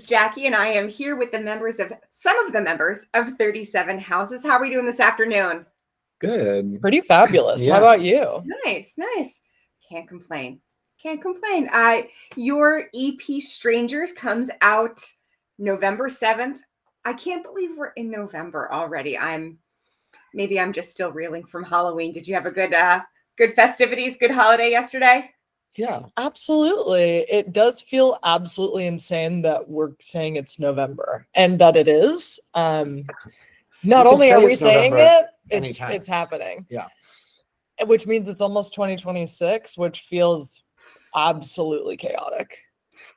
Jackie, and I am here with some of the members of 37 Houses. How are we doing this afternoon? Good. Pretty fabulous. How about you? Nice. Can't complain. Your EP Strangers comes out November 7th. I can't believe we're in November already. Maybe I'm just still reeling from Halloween. Did you have a good festivities, good holiday yesterday? Yeah, absolutely. It does feel absolutely insane that we're saying it's November and that it is. Not only are we saying it, it's happening. Yeah. Which means it's almost 2026, which feels absolutely chaotic.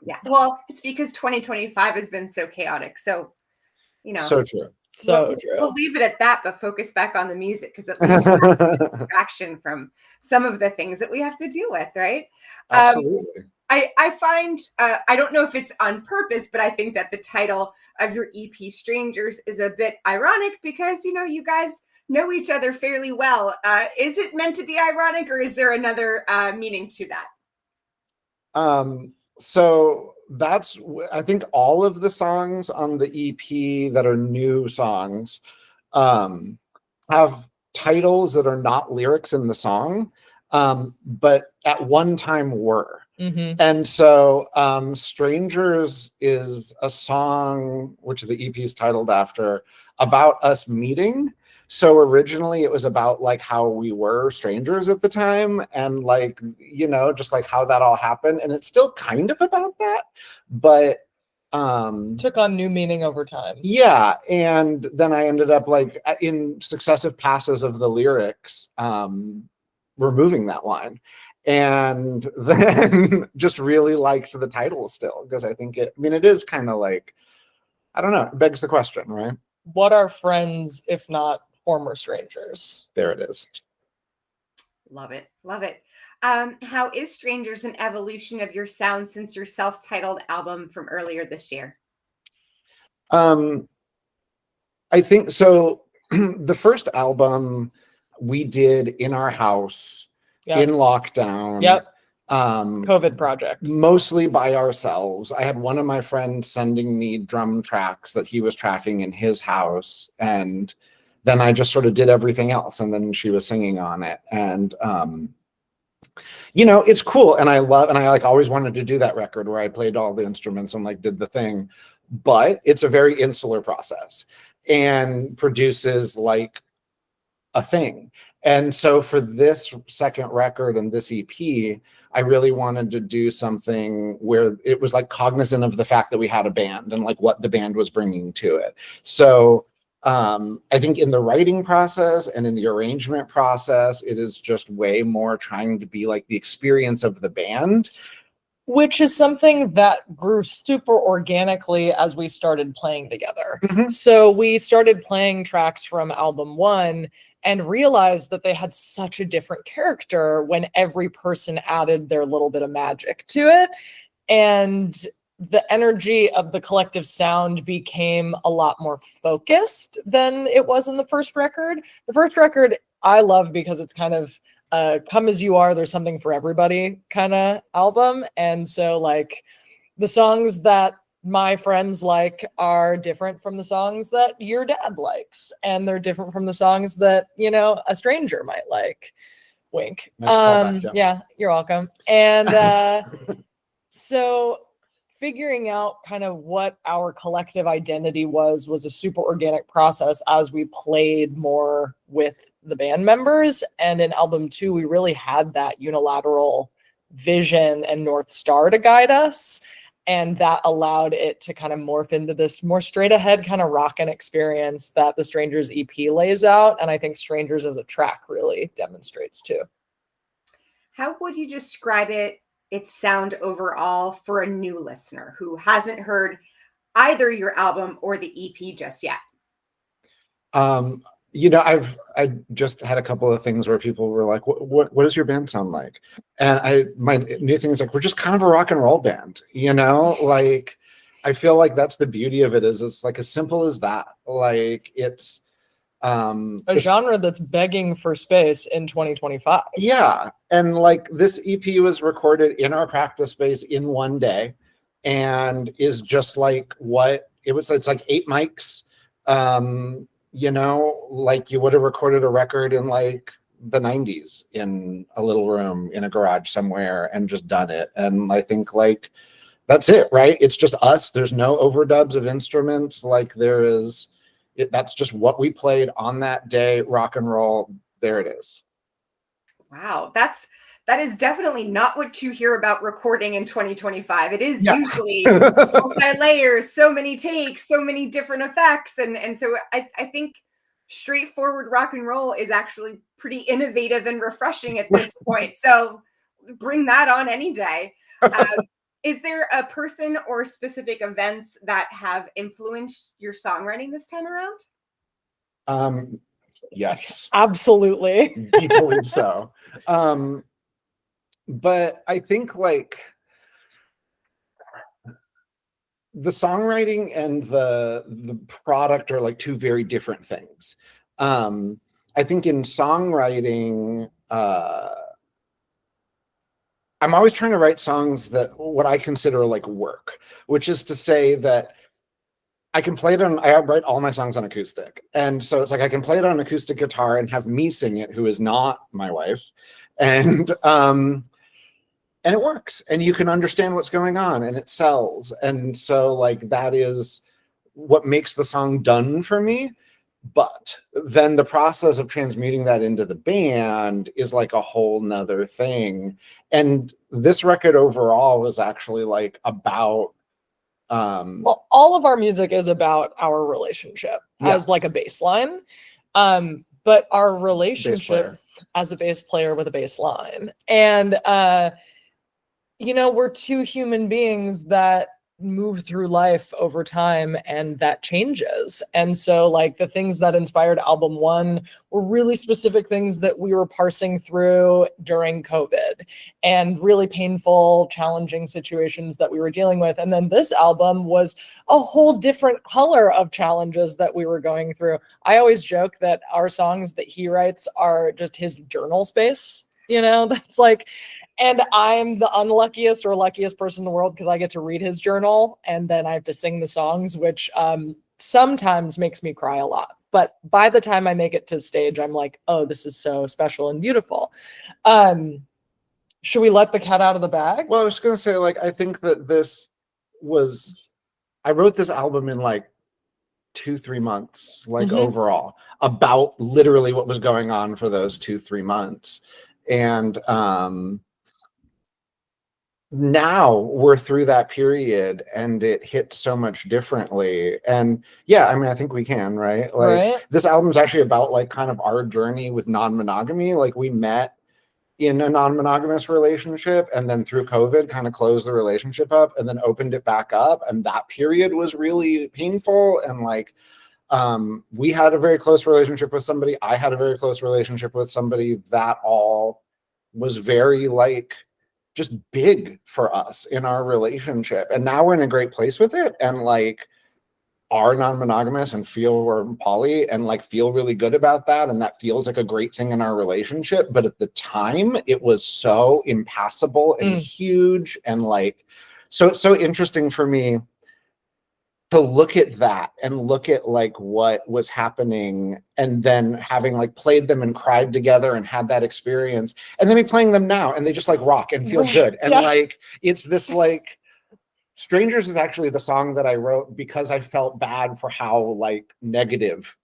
Yeah. Well, it's because 2025 has been so chaotic. So, So true. We'll leave it at that, but focus back on the music because it leaves distraction from some of the things that we have to deal with, right? Absolutely. I find, I don't know if it's on purpose, but I think that the title of your EP Strangers is a bit ironic because, you guys know each other fairly well. Is it meant to be ironic or is there another meaning to that? So that's, I think all of the songs on the EP that are new songs have titles that are not lyrics in the song, but at one time were. Mm-hmm. And so Strangers is a song, which the EP is titled after, about us meeting. So originally it was about like how we were strangers at the time and like, just like how that all happened. And it's still kind of about that, but took on new meaning over time. Yeah. And then I ended up like in successive passes of the lyrics, removing that line. And then just really liked the title still because I think it is kind of like, I don't know, it begs the question, right? What are friends if not former strangers? There it is. Love it. How is Strangers an evolution of your sound since your self-titled album from earlier this year? I think so. The first album we did in our house in lockdown. Yep. COVID project. Mostly by ourselves. I had one of my friends sending me drum tracks that he was tracking in his house, and then I just sort of did everything else, and then she was singing on it. And it's cool, and I like always wanted to do that record where I played all the instruments and like did the thing, but it's a very insular process and produces like a thing. And so for this second record and this EP, I really wanted to do something where it was like cognizant of the fact that we had a band and like what the band was bringing to it. So I think in the writing process and in the arrangement process, it is just way more trying to be like the experience of the band. Which is something that grew super organically as we started playing together. Mm-hmm. So we started playing tracks from album 1 and realized that they had such a different character when every person added their little bit of magic to it. And the energy of the collective sound became a lot more focused than it was in the first record. The first record I love because it's kind of come as you are, there's something for everybody kind of album. And so like the songs that my friends like are different from the songs that your dad likes, and they're different from the songs that a stranger might like. Wink. Nice callback, yeah, you're welcome. And so figuring out kind of what our collective identity was a super organic process as we played more with the band members. And in album 2, we really had that unilateral vision and North Star to guide us. And that allowed it to kind of morph into this more straight ahead kind of rockin' experience that the Strangers EP lays out. And I think Strangers as a track really demonstrates too. How would you describe its sound overall for a new listener who hasn't heard either your album or the EP just yet? I just had a couple of things where people were like, what does your band sound like? And my new thing is like, we're just kind of a rock and roll band, like, I feel like that's the beauty of it, is it's like as simple as that. Like it's a genre that's begging for space in 2025. Yeah. And like this EP was recorded in our practice space in one day. and is just like what it was. It's like 8 mics, you know, like you would have recorded a record in like the 90s in a little room in a garage somewhere and just done it. And I think like that's it, right? It's just us. There's no overdubs of instruments. Like there is, that's just what we played on that day. Rock and roll. There it is. Wow, that is definitely not what you hear about recording in 2025. It is Yeah. usually multi-layers, so many takes, so many different effects, and so I think straightforward rock and roll is actually pretty innovative and refreshing at this point. So bring that on any day. Is there a person or specific events that have influenced your songwriting this time around? Yes, Absolutely. deeply so. But I think like the songwriting and the product are like two very different things. I think in songwriting, I'm always trying to write songs that what I consider like work, which is to say that I can play it on, I write all my songs on acoustic. And so it's like I can play it on acoustic guitar and have me sing it, who is not my wife. And it works. And you can understand what's going on and it sells. And so like that is what makes the song done for me. But then the process of transmuting that into the band is like a whole nother thing. And this record overall is actually like about well, all of our music is about our relationship as like a baseline. But our relationship as a bass player with a bass line. And you know, we're two human beings that move through life over time and that changes. And so like the things that inspired album 1 were really specific things that we were parsing through during COVID and really painful, challenging situations that we were dealing with. And then this album was a whole different color of challenges that we were going through. I always joke that our songs that he writes are just his journal space. You know, that's like, and I'm the unluckiest or luckiest person in the world because I get to read his journal and then I have to sing the songs, which sometimes makes me cry a lot. But by the time I make it to stage, I'm like, oh, this is so special and beautiful. Should we let the cat out of the bag? Well, I was going to say, like, I think that this was, I wrote this album in like 2-3 months, like overall, about literally what was going on for those 2-3 months. And now we're through that period and it hit so much differently. And yeah, I mean, I think we can, right? Like this album's actually about like kind of our journey with non-monogamy. Like we met in a non-monogamous relationship and then through COVID kind of closed the relationship up and then opened it back up. And that period was really painful. And like, we had a very close relationship with somebody. I had a very close relationship with somebody. That all was very like, just big for us in our relationship. And now we're in a great place with it. And like are non-monogamous and feel we're poly and like feel really good about that. And that feels like a great thing in our relationship. But at the time it was so impassable and huge. And like, so it's so interesting for me to look at that and look at like what was happening and then having like played them and cried together and had that experience and then be playing them now and they just like rock and feel good. And like, it's this like, Strangers is actually the song that I wrote because I felt bad for how like negative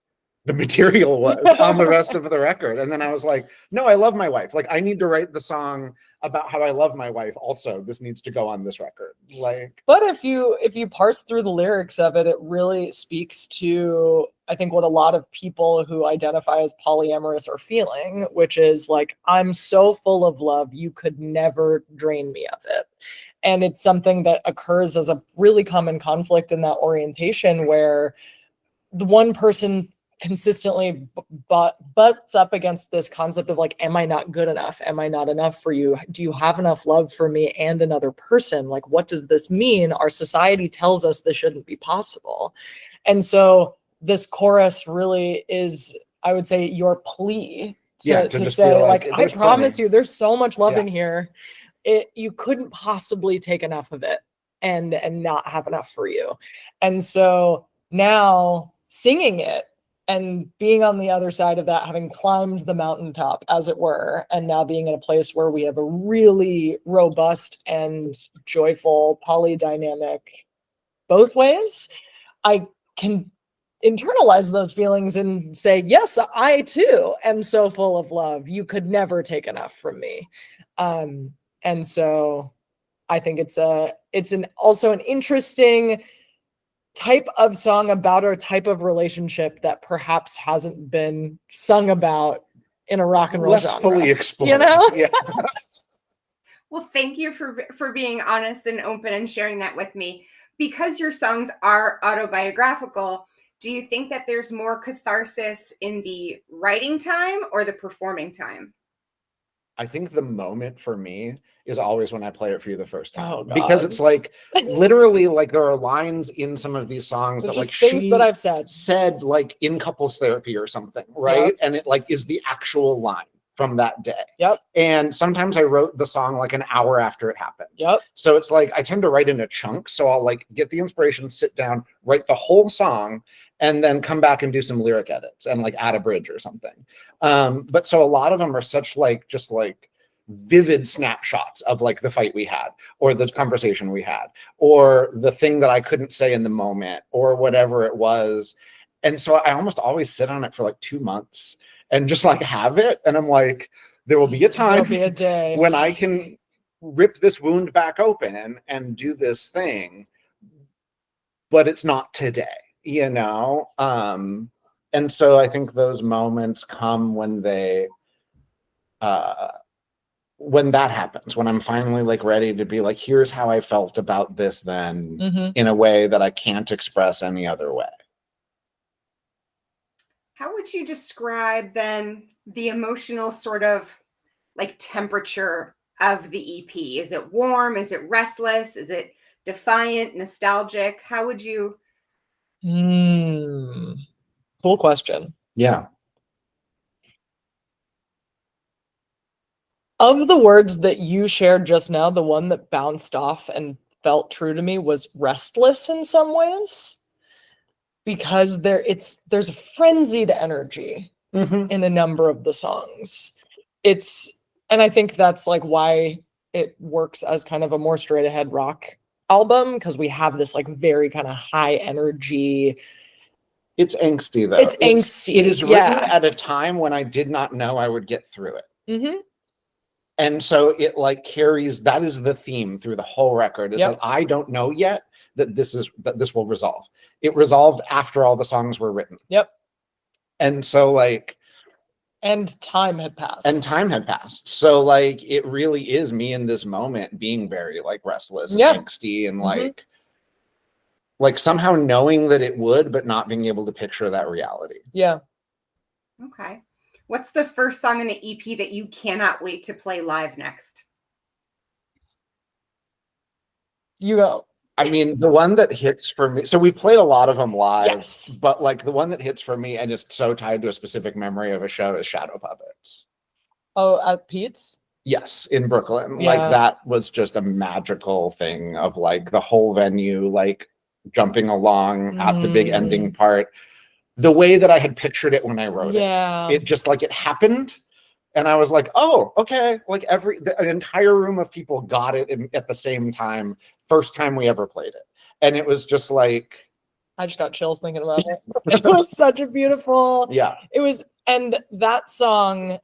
the material was on the rest of the record. And then I was like, no, I love my wife. Like I need to write the song about how I love my wife. Also, this needs to go on this record. Like, but if you parse through the lyrics of it, it really speaks to, I think, what a lot of people who identify as polyamorous are feeling, which is like, I'm so full of love, you could never drain me of it. And it's something that occurs as a really common conflict in that orientation where the one person consistently butts up against this concept of like, am I not good enough? Am I not enough for you? Do you have enough love for me and another person? Like, what does this mean? Our society tells us this shouldn't be possible. And so this chorus really is, I would say, your plea to say like, I promise you, there's so much love in here. You couldn't possibly take enough of it. and not have enough for you. And so now singing it and being on the other side of that, having climbed the mountaintop, as it were, and now being in a place where we have a really robust and joyful polydynamic both ways, I can internalize those feelings and say, yes, I too am so full of love. You could never take enough from me. And so I think it's also an interesting type of song about a type of relationship that perhaps hasn't been sung about in a rock and roll less genre. fully explored. You know? Yeah. Well, thank you for being honest and open and sharing that with me. Because your songs are autobiographical, do you think that there's more catharsis in the writing time or the performing time? I think the moment for me is always when I play it for you the first time. Oh, God. Because it's like literally like there are lines in some of these songs There's that like just things she that I've said like in couples therapy or something, right? Yep. And it like is the actual line from that day. Yep. And sometimes I wrote the song like an hour after it happened. Yep. So it's like I tend to write in a chunk. So I'll like get the inspiration, sit down, write the whole song, and then come back and do some lyric edits and like add a bridge or something. But so a lot of them are such like just like vivid snapshots of like the fight we had or the conversation we had or the thing that I couldn't say in the moment or whatever it was. And so I almost always sit on it for like 2 months and just like have it. And I'm like, there will be a time There'll be a day when I can rip this wound back open and do this thing, but it's not today, you know? And so I think those moments come when they, when that happens, when I'm finally like ready to be like, here's how I felt about this then in a way that I can't express any other way. How would you describe then the emotional sort of like temperature of the EP? Is it warm? Is it restless? Is it defiant, nostalgic? How would you? Cool question. Yeah. Of the words that you shared just now, the one that bounced off and felt true to me was restless in some ways, because there's a frenzied energy in a number of the songs. And I think that's like why it works as kind of a more straight ahead rock album, because we have this like very kind of high energy. It's angsty though. It's angsty. It is written at a time when I did not know I would get through it. And so it like carries, that is the theme through the whole record, is like, I don't know yet that this will resolve. It resolved after all the songs were written. And so like, and time had passed. So like, it really is me in this moment being very like restless and angsty and like somehow knowing that it would, but not being able to picture that reality. Okay. What's the first song in the EP that you cannot wait to play live next? You go. I mean, the one that hits for me, so we've played a lot of them live, but like the one that hits for me and is so tied to a specific memory of a show is Shadow Puppets. Oh, at Pete's? Yes, in Brooklyn. Like that was just a magical thing of like the whole venue, like jumping along at the big ending part. The way that I had pictured it when I wrote it just like it happened. And I was like, oh, okay. Like an entire room of people got it at the same time. First time we ever played it. And it was just like, I just got chills thinking about it. It was such a beautiful, it was, and that song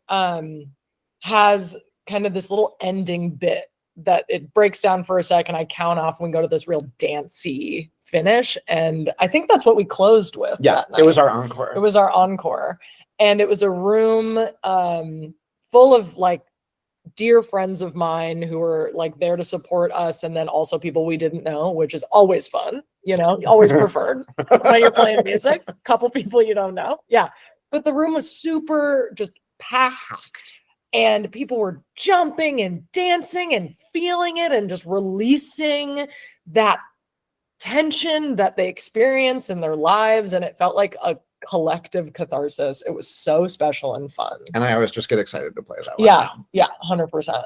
has kind of this little ending bit that it breaks down for a second. I count off and we go to this real dancey finish. And I think that's what we closed with. That night. It was our encore. It was our encore. And it was a room full of like dear friends of mine who were like there to support us. And then also people we didn't know, which is always fun, you know, always preferred when you're playing music, a couple people you don't know. But the room was super just packed. And people were jumping and dancing and feeling it and just releasing that tension that they experience in their lives. And it felt like a collective catharsis. It was so special and fun. And I always just get excited to play that one. 100%.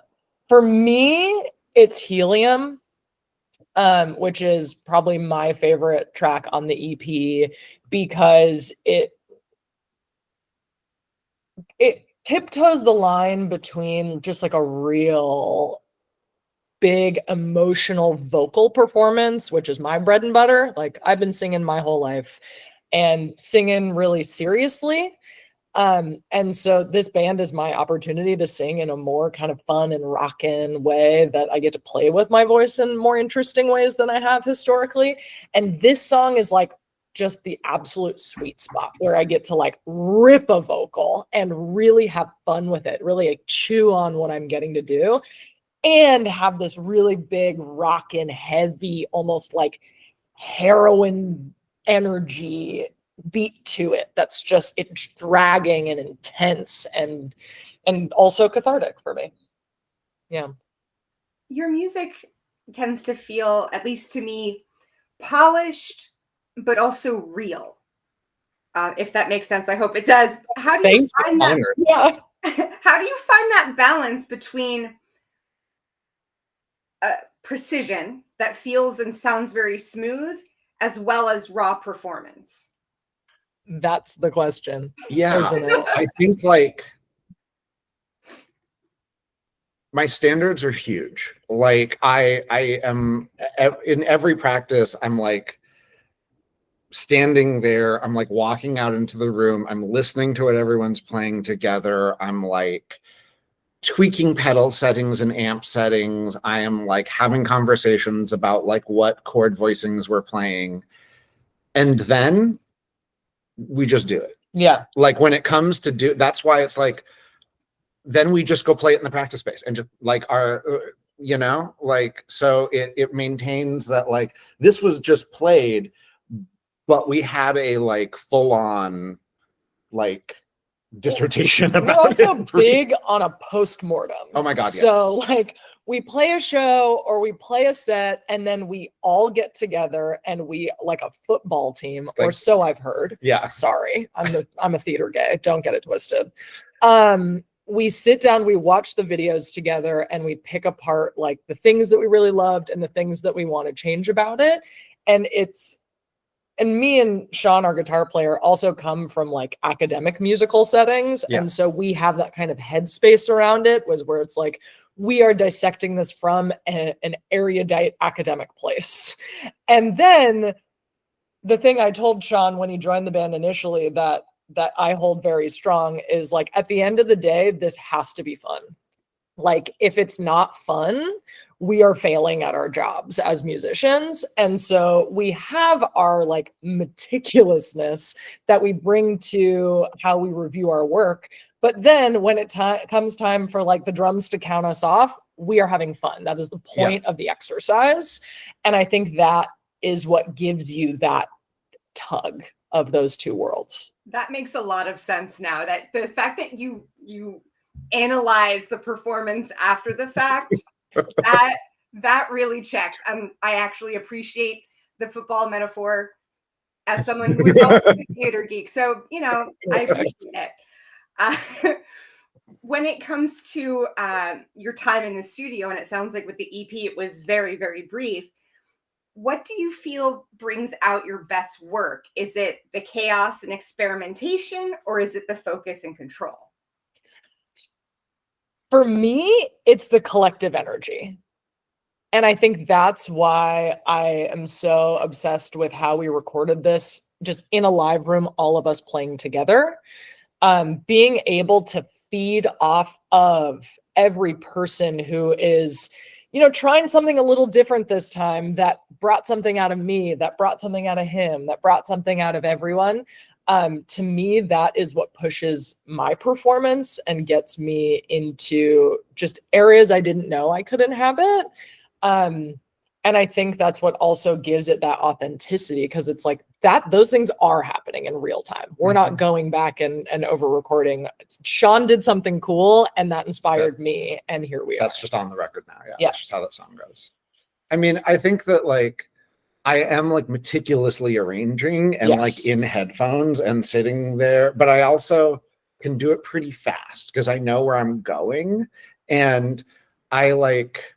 For me, it's Helium. which is probably my favorite track on the EP because it tiptoes the line between just like a real big emotional vocal performance, which is my bread and butter. Like I've been singing my whole life and singing really seriously. And so this band is my opportunity to sing in a more kind of fun and rockin' way that I get to play with my voice in more interesting ways than I have historically. And this song is like just the absolute sweet spot where I get to like rip a vocal and really have fun with it, really like chew on what I'm getting to do and have this really big rockin' heavy, almost like heroin energy beat to it that's just it's dragging and intense and also cathartic for me. Yeah. Your music tends to feel, at least to me, polished but also real. If that makes sense, I hope it does. How do you find that? Yeah. How do you find that balance between precision that feels and sounds very smooth, as well as raw performance? That's the question. Yeah, isn't it? I think like my standards are huge. Like I am in every practice, I'm like standing there, I'm like walking out into the room, I'm listening to what everyone's playing together, I'm like tweaking pedal settings and amp settings, I am like having conversations about like what chord voicings we're playing, and then we just do it. Yeah. Like when it comes to do, that's why it's like then we just go play it in the practice space and just like our you know, like so it maintains that like this was just played, but we had a like full on like dissertation about we're also it. big on a post-mortem. Oh my god, so yes. like we play a show or we play a set and then we all get together and we like a football team, Like, or so I've heard. Yeah. Sorry, I'm a theater gay, don't get it twisted. We sit down, we watch the videos together, and we pick apart like the things that we really loved and the things that we want to change about it. And me and Sean, our guitar player, also come from like academic musical settings. Yeah. And so we have that kind of headspace around it, was where it's like, we are dissecting this from an erudite academic place. And then the thing I told Sean when he joined the band initially that I hold very strong is like, at the end of the day, this has to be fun. Like if it's not fun, we are failing at our jobs as musicians. And so we have our like meticulousness that we bring to how we review our work. But then when it comes time for like the drums to count us off, we are having fun. That is the point of the exercise. And I think that is what gives you that tug of those two worlds. That makes a lot of sense now. That the fact that you analyze the performance after the fact, that really checks. I actually appreciate the football metaphor as someone who is also a theater geek. So, you know, I appreciate it. When it comes to your time in the studio, and it sounds like with the EP, it was very, very brief. What do you feel brings out your best work? Is it the chaos and experimentation, or is it the focus and control? For me, it's the collective energy. And I think that's why I am so obsessed with how we recorded this, just in a live room, all of us playing together. Being able to feed off of every person who is, you know, trying something a little different this time, that brought something out of me, that brought something out of him, that brought something out of everyone. To me, that is what pushes my performance and gets me into just areas I didn't know I could inhabit. And I think that's what also gives it that authenticity, because it's like that those things are happening in real time. We're not going back and over recording. Sean did something cool and that inspired me, and here we are. That's just on the record now. Yeah. Yeah. That's just how that song goes. I mean, I think that like I am like meticulously arranging and like in headphones and sitting there, but I also can do it pretty fast because I know where I'm going, and I like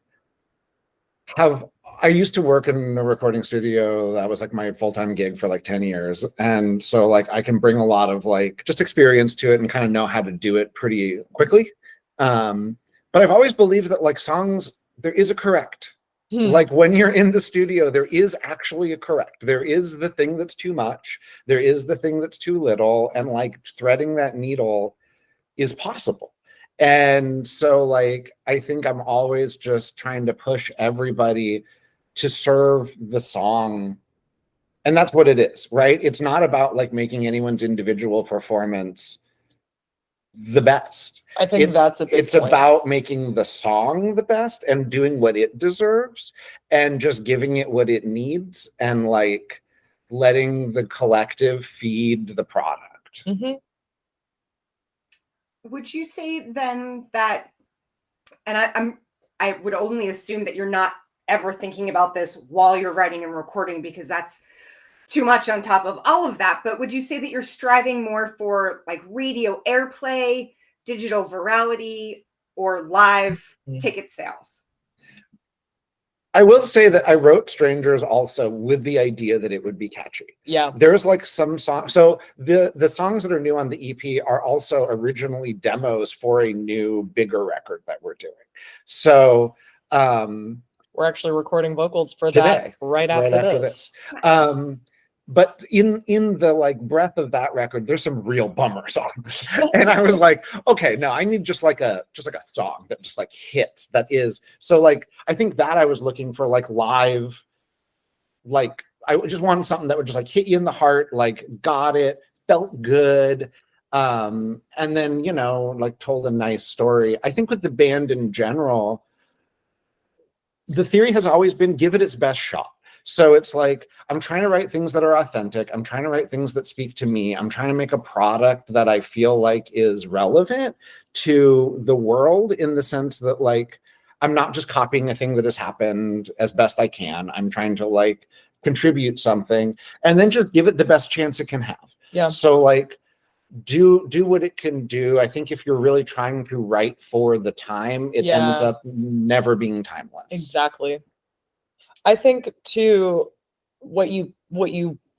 have I used to work in a recording studio. That was like my full-time gig for like 10 years. And so like I can bring a lot of like just experience to it and kind of know how to do it pretty quickly. But I've always believed that like songs, there is a correct. Like when you're in the studio, there is actually a correct. There is the thing that's too much. There is the thing that's too little. And like threading that needle is possible. And so like I think I'm always just trying to push everybody to serve the song. And that's what it is, right? It's not about like making anyone's individual performance the best. I think that's a big it's point. About making the song the best and doing what it deserves and just giving it what it needs and like letting the collective feed the product. Mm-hmm. Would you say then that, and I would only assume that you're not ever thinking about this while you're writing and recording, because that's too much on top of all of that, but would you say that you're striving more for like radio airplay, digital virality, or live ticket sales? I will say that I wrote Strangers also with the idea that it would be catchy. Yeah. There's like some songs. So the songs that are new on the EP are also originally demos for a new, bigger record that we're doing. So we're actually recording vocals for today, that right after this. But in the like breadth of that record, there's some real bummer songs. And I was like, okay, no, I need just like a song that just like hits. That is so like I think that I was looking for like live, like I just wanted something that would just like hit you in the heart, like got it, felt good. And then, you know, like told a nice story. I think with the band in general, the theory has always been give it its best shot. So it's like, I'm trying to write things that are authentic. I'm trying to write things that speak to me. I'm trying to make a product that I feel like is relevant to the world in the sense that like, I'm not just copying a thing that has happened as best I can. I'm trying to like contribute something and then just give it the best chance it can have. Yeah. So like, do what it can do. I think if you're really trying to write for the time, it ends up never being timeless. Exactly. I think too, what you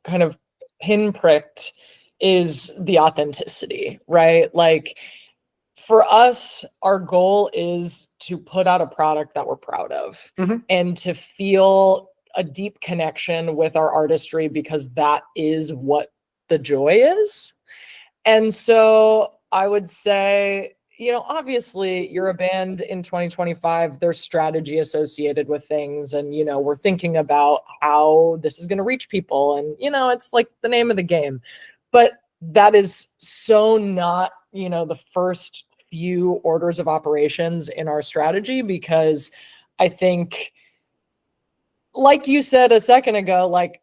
kind of pinpricked is the authenticity, right? Like for us, our goal is to put out a product that we're proud of and to feel a deep connection with our artistry because that is what the joy is. And so I would say, you know, obviously you're a band in 2025, there's strategy associated with things. And, you know, we're thinking about how this is going to reach people. And, you know, it's like the name of the game. But that is so not, you know, the first few orders of operations in our strategy, because I think, like you said a second ago, like,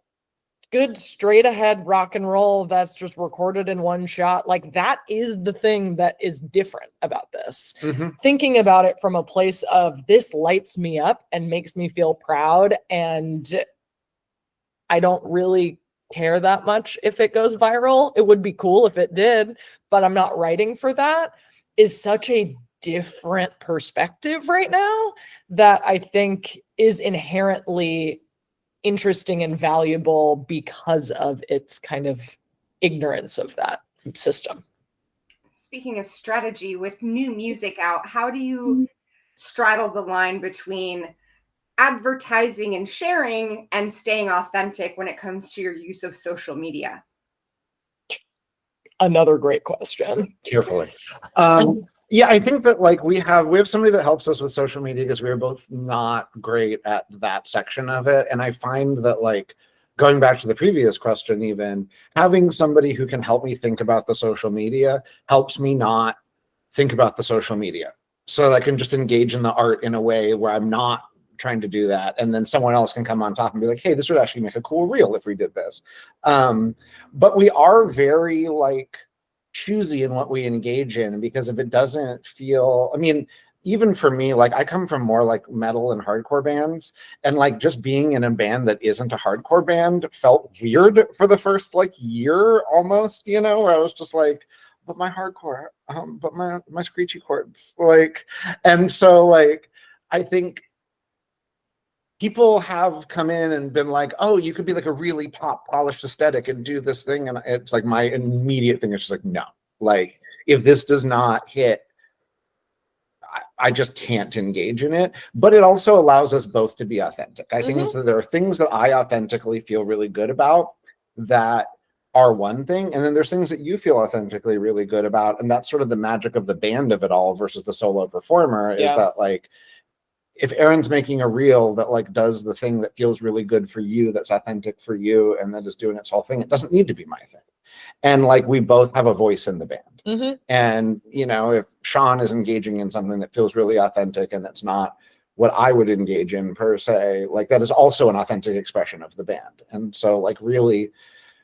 good straight ahead rock and roll that's just recorded in one shot, like that is the thing that is different about this. Thinking about it from a place of this lights me up and makes me feel proud, and I don't really care that much if it goes viral. It would be cool if it did, but I'm not writing for that, is such a different perspective right now that I think is inherently interesting and valuable because of its kind of ignorance of that system. Speaking of strategy, with new music out, how do you straddle the line between advertising and sharing and staying authentic when it comes to your use of social media? Another great question. Carefully. Yeah, I think that like we have somebody that helps us with social media because we're both not great at that section of it. And I find that like going back to the previous question, even having somebody who can help me think about the social media helps me not think about the social media. So that I can just engage in the art in a way where I'm not trying to do that, and then someone else can come on top and be like, hey, this would actually make a cool reel if we did this. But we are very like choosy in what we engage in, because if it doesn't feel, I mean, even for me, like I come from more like metal and hardcore bands, and like just being in a band that isn't a hardcore band felt weird for the first like year almost, you know, where I was just like, but my hardcore, but my screechy chords, like, and so like I think people have come in and been like, oh, you could be like a really pop polished aesthetic and do this thing. And it's like my immediate thing is just like, no, like if this does not hit, I just can't engage in it. But it also allows us both to be authentic. I think that there are things that I authentically feel really good about that are one thing. And then there's things that you feel authentically really good about. And that's sort of the magic of the band of it all versus the solo performer is that like, if Erin's making a reel that like does the thing that feels really good for you, that's authentic for you, and that is doing its whole thing, it doesn't need to be my thing. And like we both have a voice in the band. And you know, if Sean is engaging in something that feels really authentic and it's not what I would engage in per se, like that is also an authentic expression of the band. And so like really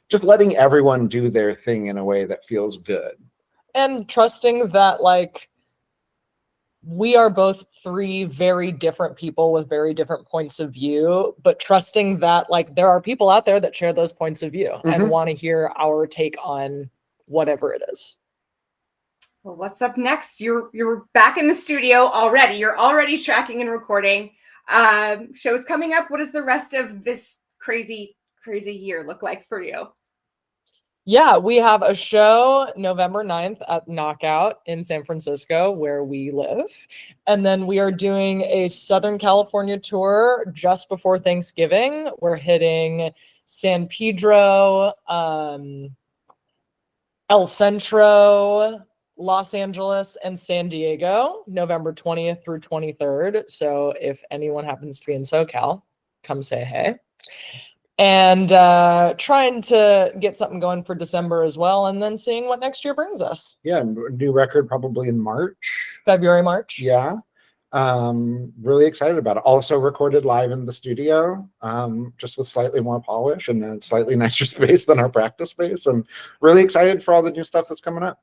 just letting everyone do their thing in a way that feels good. And trusting that like we are both three very different people with very different points of view, but trusting that like there are people out there that share those points of view and want to hear our take on whatever it is. Well, what's up next? You're back in the studio already. You're already tracking and recording. Shows coming up. What does the rest of this crazy year look like for you? Yeah, we have a show November 9th at Knockout in San Francisco, where we live. And then we are doing a Southern California tour just before Thanksgiving. We're hitting San Pedro, El Centro, Los Angeles, and San Diego, November 20th through 23rd. So if anyone happens to be in SoCal, come say hey. And trying to get something going for December as well, and then seeing what next year brings us. Yeah, new record probably in February, March. Yeah. Really excited about it. Also recorded live in the studio, just with slightly more polish and a slightly nicer space than our practice space. And really excited for all the new stuff that's coming up.